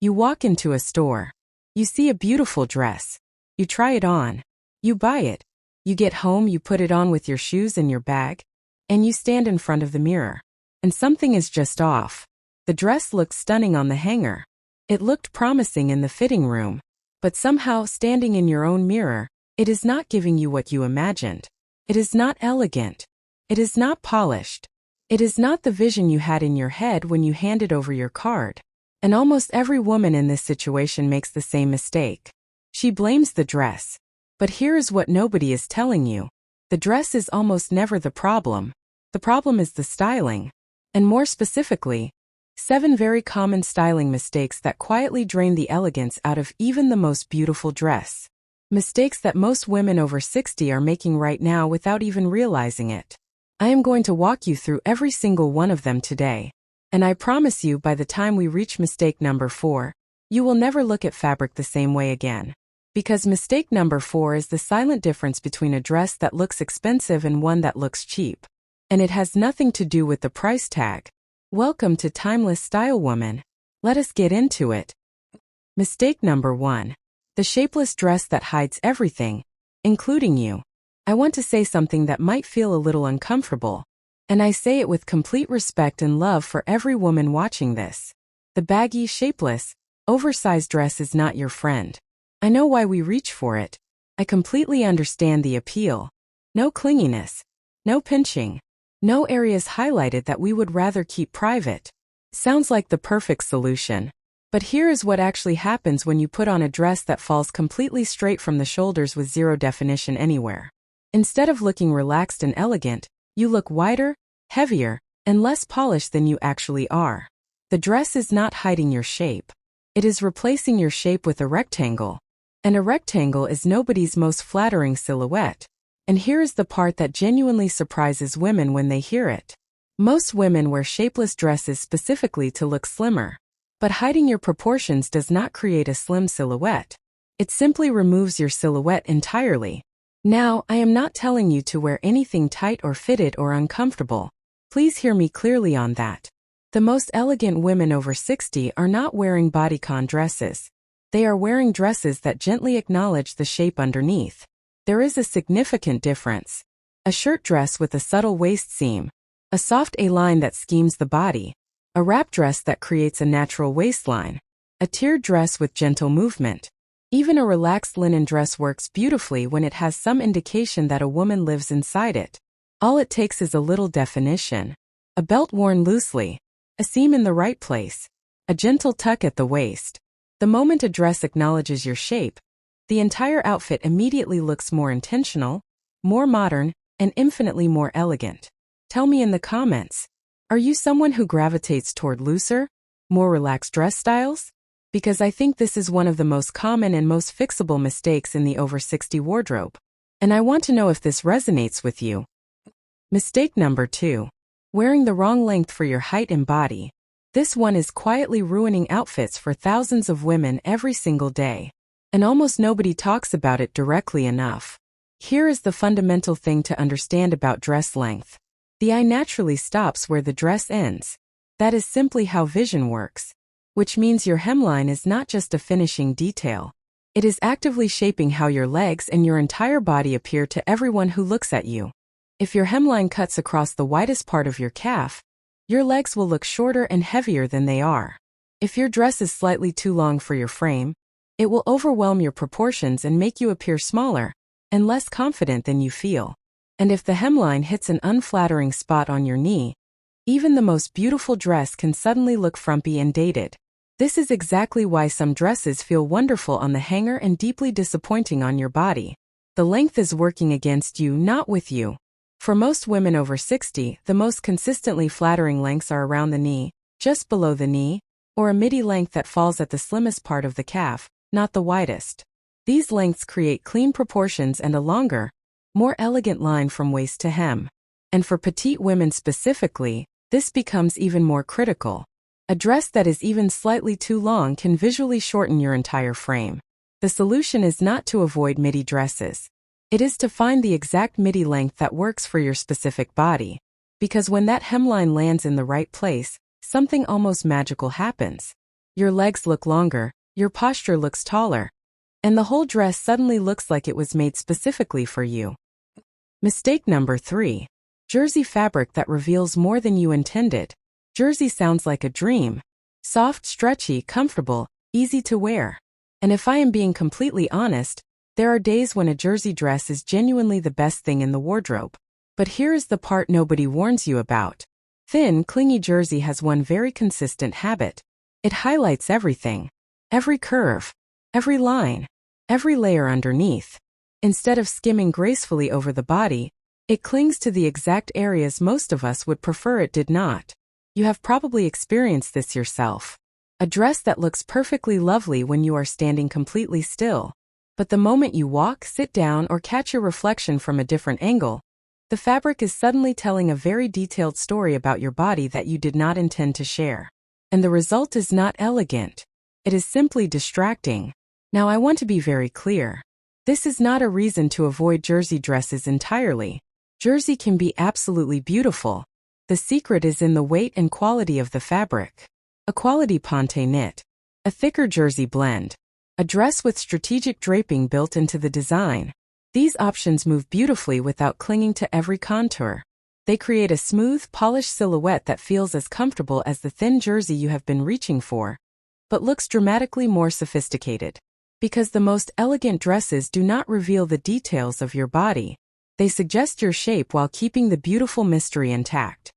You walk into a store. You see a beautiful dress. You try it on. You buy it. You get home, you put it on with your shoes and your bag, and you stand in front of the mirror. And something is just off. The dress looked stunning on the hanger. It looked promising in the fitting room. But somehow, standing in your own mirror, it is not giving you what you imagined. It is not elegant. It is not polished. It is not the vision you had in your head when you handed over your card. And almost every woman in this situation makes the same mistake. She blames the dress. But here is what nobody is telling you. The dress is almost never the problem. The problem is the styling. And more specifically, 7 very common styling mistakes that quietly drain the elegance out of even the most beautiful dress. Mistakes that most women over 60 are making right now without even realizing it. I am going to walk you through every single one of them today. And I promise you, by the time we reach mistake number 4, you will never look at fabric the same way again. Because mistake number 4 is the silent difference between a dress that looks expensive and one that looks cheap. And it has nothing to do with the price tag. Welcome to Timeless Style Woman. Let us get into it. Mistake number 1. The shapeless dress that hides everything, including you. I want to say something that might feel a little uncomfortable. And I say it with complete respect and love for every woman watching this. The baggy, shapeless, oversized dress is not your friend. I know why we reach for it. I completely understand the appeal. No clinginess. No pinching. No areas highlighted that we would rather keep private. Sounds like the perfect solution. But here is what actually happens when you put on a dress that falls completely straight from the shoulders with zero definition anywhere. Instead of looking relaxed and elegant, you look wider, heavier, and less polished than you actually are. The dress is not hiding your shape. It is replacing your shape with a rectangle. And a rectangle is nobody's most flattering silhouette. And here is the part that genuinely surprises women when they hear it. Most women wear shapeless dresses specifically to look slimmer. But hiding your proportions does not create a slim silhouette. It simply removes your silhouette entirely. Now, I am not telling you to wear anything tight or fitted or uncomfortable. Please hear me clearly on that. The most elegant women over 60 are not wearing bodycon dresses. They are wearing dresses that gently acknowledge the shape underneath. There is a significant difference. A shirt dress with a subtle waist seam. A soft A-line that schemes the body. A wrap dress that creates a natural waistline. A tiered dress with gentle movement. Even a relaxed linen dress works beautifully when it has some indication that a woman lives inside it. All it takes is a little definition. A belt worn loosely. A seam in the right place. A gentle tuck at the waist. The moment a dress acknowledges your shape, the entire outfit immediately looks more intentional, more modern, and infinitely more elegant. Tell me in the comments, are you someone who gravitates toward looser, more relaxed dress styles? Because I think this is one of the most common and most fixable mistakes in the over 60 wardrobe. And I want to know if this resonates with you. Mistake number 2. Wearing the wrong length for your height and body. This one is quietly ruining outfits for thousands of women every single day. And almost nobody talks about it directly enough. Here is the fundamental thing to understand about dress length. The eye naturally stops where the dress ends. That is simply how vision works. Which means your hemline is not just a finishing detail. It is actively shaping how your legs and your entire body appear to everyone who looks at you. If your hemline cuts across the widest part of your calf, your legs will look shorter and heavier than they are. If your dress is slightly too long for your frame, it will overwhelm your proportions and make you appear smaller and less confident than you feel. And if the hemline hits an unflattering spot on your knee, even the most beautiful dress can suddenly look frumpy and dated. This is exactly why some dresses feel wonderful on the hanger and deeply disappointing on your body. The length is working against you, not with you. For most women over 60, the most consistently flattering lengths are around the knee, just below the knee, or a midi length that falls at the slimmest part of the calf, not the widest. These lengths create clean proportions and a longer, more elegant line from waist to hem. And for petite women specifically, this becomes even more critical. A dress that is even slightly too long can visually shorten your entire frame. The solution is not to avoid midi dresses. It is to find the exact midi length that works for your specific body. Because when that hemline lands in the right place, something almost magical happens. Your legs look longer, your posture looks taller, and the whole dress suddenly looks like it was made specifically for you. Mistake number 3. Jersey fabric that reveals more than you intended. Jersey sounds like a dream. Soft, stretchy, comfortable, easy to wear. And if I am being completely honest, there are days when a jersey dress is genuinely the best thing in the wardrobe. But here is the part nobody warns you about. Thin, clingy jersey has one very consistent habit. It highlights everything. Every curve. Every line. Every layer underneath. Instead of skimming gracefully over the body, it clings to the exact areas most of us would prefer it did not. You have probably experienced this yourself. A dress that looks perfectly lovely when you are standing completely still. But the moment you walk, sit down, or catch your reflection from a different angle, the fabric is suddenly telling a very detailed story about your body that you did not intend to share. And the result is not elegant. It is simply distracting. Now I want to be very clear. This is not a reason to avoid jersey dresses entirely. Jersey can be absolutely beautiful. The secret is in the weight and quality of the fabric. A quality ponte knit. A thicker jersey blend. A dress with strategic draping built into the design. These options move beautifully without clinging to every contour. They create a smooth, polished silhouette that feels as comfortable as the thin jersey you have been reaching for, but looks dramatically more sophisticated. Because the most elegant dresses do not reveal the details of your body. They suggest your shape while keeping the beautiful mystery intact.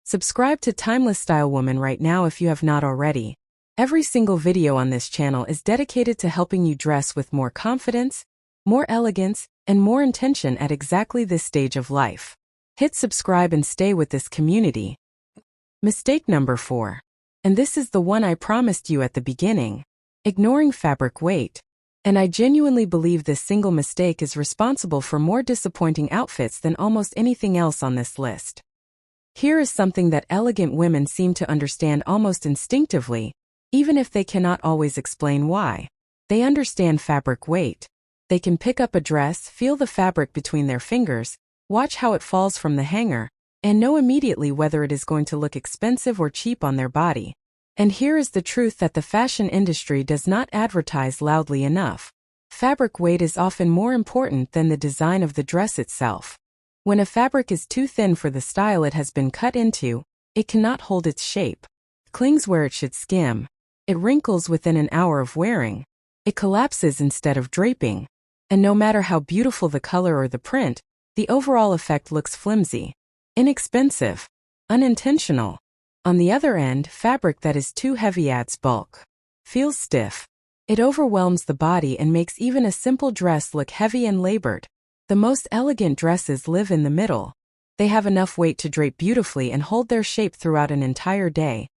Subscribe to Timeless Style Woman right now if you have not already. Every single video on this channel is dedicated to helping you dress with more confidence, more elegance, and more intention at exactly this stage of life. Hit subscribe and stay with this community. Mistake number 4. And this is the one I promised you at the beginning. Ignoring fabric weight. And I genuinely believe this single mistake is responsible for more disappointing outfits than almost anything else on this list. Here is something that elegant women seem to understand almost instinctively, even if they cannot always explain why. They understand fabric weight. They can pick up a dress, feel the fabric between their fingers, watch how it falls from the hanger, and know immediately whether it is going to look expensive or cheap on their body. And here is the truth that the fashion industry does not advertise loudly enough. Fabric weight is often more important than the design of the dress itself. When a fabric is too thin for the style it has been cut into, it cannot hold its shape. It clings where it should skim. It wrinkles within an hour of wearing. It collapses instead of draping. And no matter how beautiful the color or the print, the overall effect looks flimsy, inexpensive, unintentional. On the other end, fabric that is too heavy adds bulk. Feels stiff. It overwhelms the body and makes even a simple dress look heavy and labored. The most elegant dresses live in the middle. They have enough weight to drape beautifully and hold their shape throughout an entire day,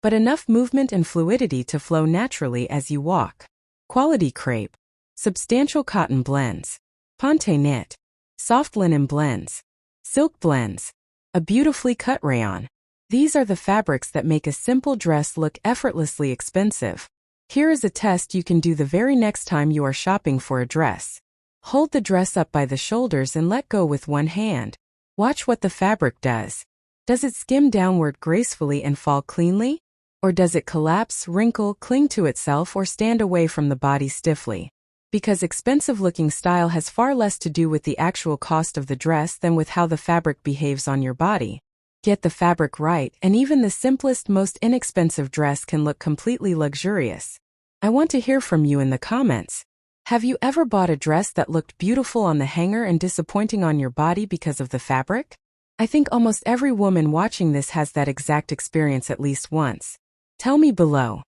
but enough movement and fluidity to flow naturally as you walk. Quality crepe. Substantial cotton blends. Ponte knit. Soft linen blends. Silk blends. A beautifully cut rayon. These are the fabrics that make a simple dress look effortlessly expensive. Here is a test you can do the very next time you are shopping for a dress. Hold the dress up by the shoulders and let go with one hand. Watch what the fabric does. Does it skim downward gracefully and fall cleanly? Or does it collapse, wrinkle, cling to itself, or stand away from the body stiffly? Because expensive-looking style has far less to do with the actual cost of the dress than with how the fabric behaves on your body. Get the fabric right, and even the simplest, most inexpensive dress can look completely luxurious. I want to hear from you in the comments. Have you ever bought a dress that looked beautiful on the hanger and disappointing on your body because of the fabric? I think almost every woman watching this has that exact experience at least once. Tell me below.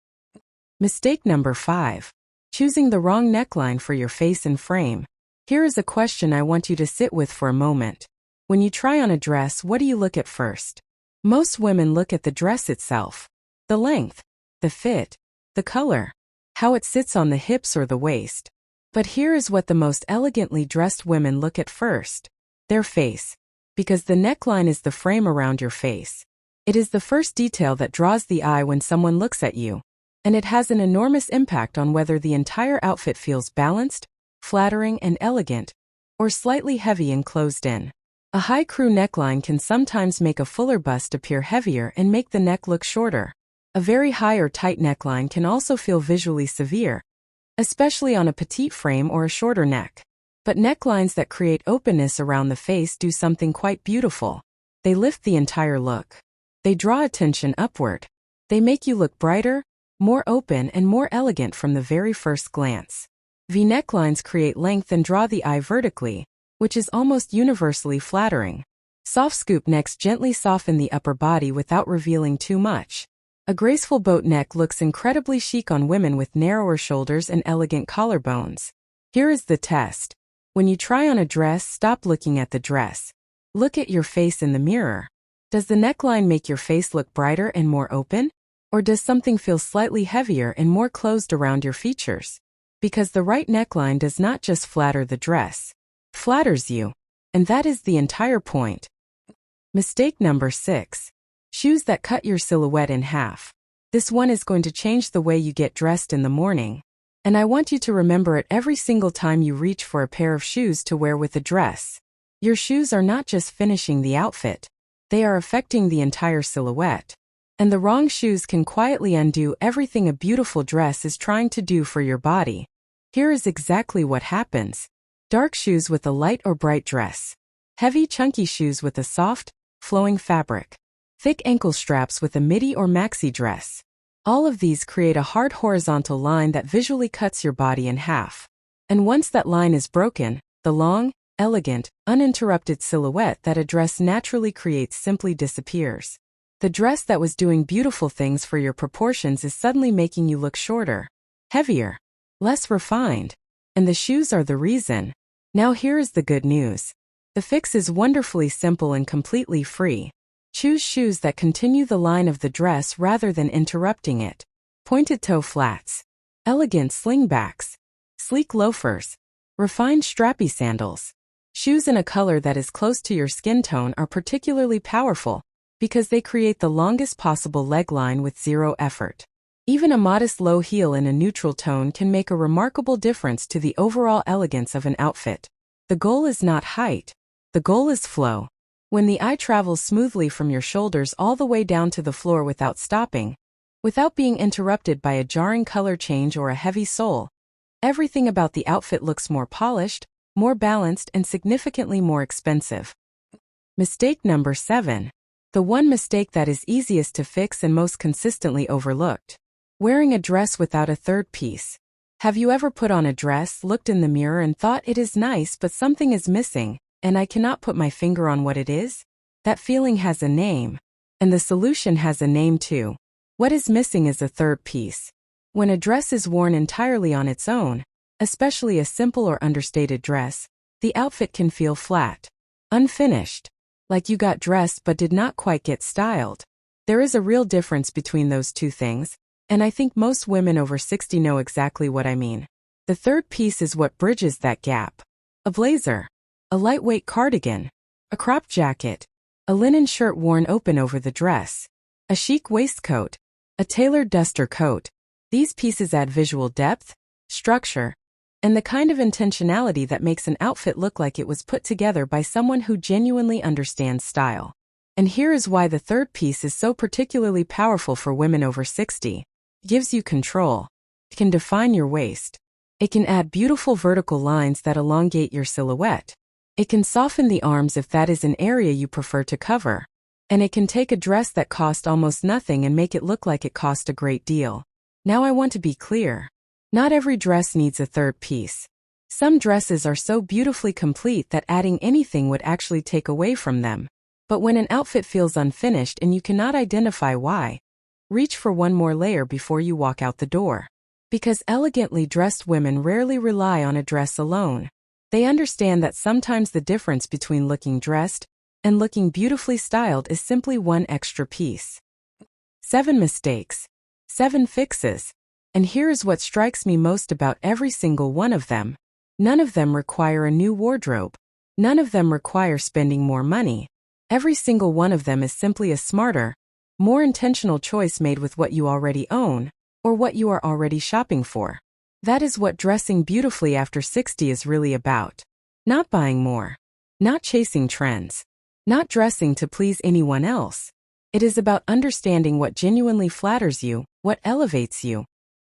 Mistake number 5. Choosing the wrong neckline for your face and frame. Here is a question I want you to sit with for a moment. When you try on a dress, what do you look at first? Most women look at the dress itself. The length, the fit, the color, how it sits on the hips or the waist. But here is what the most elegantly dressed women look at first. Their face. Because the neckline is the frame around your face. It is the first detail that draws the eye when someone looks at you. And it has an enormous impact on whether the entire outfit feels balanced, flattering, and elegant, or slightly heavy and closed in. A high crew neckline can sometimes make a fuller bust appear heavier and make the neck look shorter. A very high or tight neckline can also feel visually severe, especially on a petite frame or a shorter neck. But necklines that create openness around the face do something quite beautiful. They lift the entire look. They draw attention upward. They make you look brighter, more open, and more elegant from the very first glance. V-necklines create length and draw the eye vertically, which is almost universally flattering. Soft scoop necks gently soften the upper body without revealing too much. A graceful boat neck looks incredibly chic on women with narrower shoulders and elegant collarbones. Here is the test. When you try on a dress, stop looking at the dress. Look at your face in the mirror. Does the neckline make your face look brighter and more open? Or does something feel slightly heavier and more closed around your features? Because the right neckline does not just flatter the dress. It flatters you. And that is the entire point. Mistake number 6. Shoes that cut your silhouette in half. This one is going to change the way you get dressed in the morning. And I want you to remember it every single time you reach for a pair of shoes to wear with a dress. Your shoes are not just finishing the outfit. They are affecting the entire silhouette. And the wrong shoes can quietly undo everything a beautiful dress is trying to do for your body. Here is exactly what happens. Dark shoes with a light or bright dress. Heavy, chunky shoes with a soft, flowing fabric. Thick ankle straps with a midi or maxi dress. All of these create a hard horizontal line that visually cuts your body in half. And once that line is broken, the long, elegant, uninterrupted silhouette that a dress naturally creates simply disappears. The dress that was doing beautiful things for your proportions is suddenly making you look shorter, heavier, less refined. And the shoes are the reason. Now here is the good news. The fix is wonderfully simple and completely free. Choose shoes that continue the line of the dress rather than interrupting it. Pointed toe flats, elegant slingbacks, sleek loafers, refined strappy sandals. Shoes in a color that is close to your skin tone are particularly powerful because they create the longest possible leg line with zero effort. Even a modest low heel in a neutral tone can make a remarkable difference to the overall elegance of an outfit. The goal is not height. The goal is flow. When the eye travels smoothly from your shoulders all the way down to the floor without stopping, without being interrupted by a jarring color change or a heavy sole, everything about the outfit looks more polished, more balanced, and significantly more expensive. Mistake number 7. The one mistake that is easiest to fix and most consistently overlooked. Wearing a dress without a third piece. Have you ever put on a dress, looked in the mirror and thought it is nice but something is missing, and I cannot put my finger on what it is? That feeling has a name. And the solution has a name too. What is missing is a third piece. When a dress is worn entirely on its own, especially a simple or understated dress, the outfit can feel flat, unfinished, like you got dressed but did not quite get styled. There is a real difference between those two things, and I think most women over 60 know exactly what I mean. The third piece is what bridges that gap. A blazer, a lightweight cardigan, a crop jacket, a linen shirt worn open over the dress, a chic waistcoat, a tailored duster coat. These pieces add visual depth, structure, and the kind of intentionality that makes an outfit look like it was put together by someone who genuinely understands style. And here is why the third piece is so particularly powerful for women over 60. It gives you control. It can define your waist. It can add beautiful vertical lines that elongate your silhouette. It can soften the arms if that is an area you prefer to cover. And it can take a dress that cost almost nothing and make it look like it cost a great deal. Now I want to be clear. Not every dress needs a third piece. Some dresses are so beautifully complete that adding anything would actually take away from them. But when an outfit feels unfinished and you cannot identify why, reach for one more layer before you walk out the door. Because elegantly dressed women rarely rely on a dress alone. They understand that sometimes the difference between looking dressed and looking beautifully styled is simply one extra piece. 7 mistakes. 7 fixes. And here's what strikes me most about every single one of them. None of them require a new wardrobe. None of them require spending more money. Every single one of them is simply a smarter, more intentional choice made with what you already own, or what you are already shopping for. That is what dressing beautifully after 60 is really about. Not buying more. Not chasing trends. Not dressing to please anyone else. It is about understanding what genuinely flatters you, what elevates you,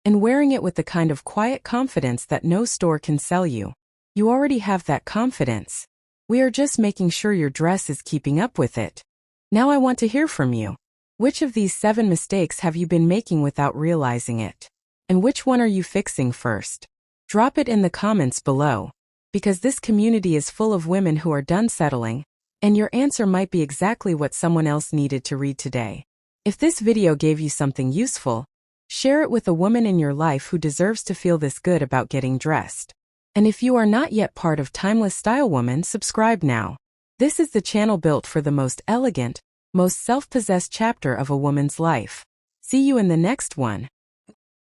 and wearing it with the kind of quiet confidence that no store can sell you. You already have that confidence. We are just making sure your dress is keeping up with it. Now I want to hear from you. Which of these 7 mistakes have you been making without realizing it? And which one are you fixing first? Drop it in the comments below, because this community is full of women who are done settling, and your answer might be exactly what someone else needed to read today. If this video gave you something useful, share it with a woman in your life who deserves to feel this good about getting dressed. And if you are not yet part of Timeless Style Woman, subscribe now. This is the channel built for the most elegant, most self-possessed chapter of a woman's life. See you in the next one.